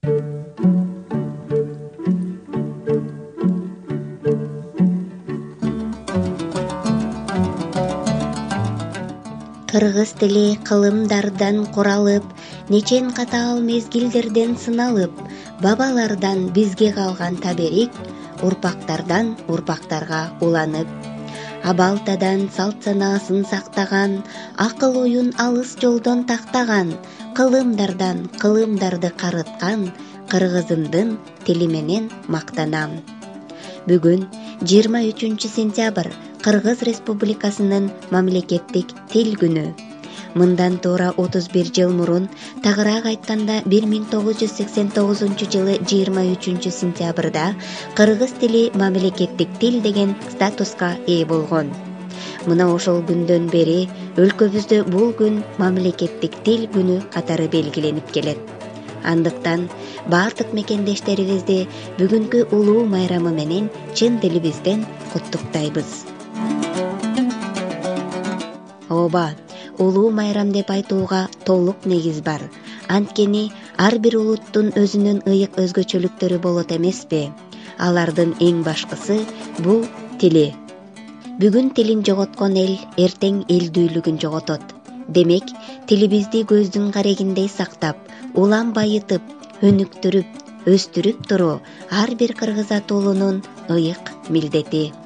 Кыргыз тили кылымдардан куралып, нечен катаал мезгилдерден сыналып, бабалардан бизге калган таберик, урпактардан урпактарга уланып. Абалтадан салт санаасын сактаган, акыл оюн алыс жолдон тактаган, кылымдардан кылымдарды карыткан кыргызымдын тили менен мактанам. Бүгүн 23 сентябрь Кыргыз Республикасынын мамлекеттик тил күнү. Мындан туура 31 жыл мурун, тагыраак айтканда 1989 жылы 23 сентябрда кыргыз тили мамлекеттик тил деген статуска ээ болгон. Мына ошол күндөн бери өлкөбүздө бул күн мамлекеттик тил күнү катары белгиленип келет. Андыктан баардык мекендештерибизди бүгүнкү улуу майрамы менен чын дилибизден куттуктайбыз. Ооба, улуу майрам деп айтууга толук негиз бар. Анткени ар бир улуттун өзүнүн ыйык өзгөчөлүктөрү болот эмеспи? Алардын эң башкысы бул тили. Бүгүн тилин жоготкон эл эртең элдүүлүгүн жоготот. Демек, тилибизди көздүн карегиндей сактап, улам байытып, өнүктүрүп, өстүрүп туруу ар бир кыргыз атуулунун ыйык милдети.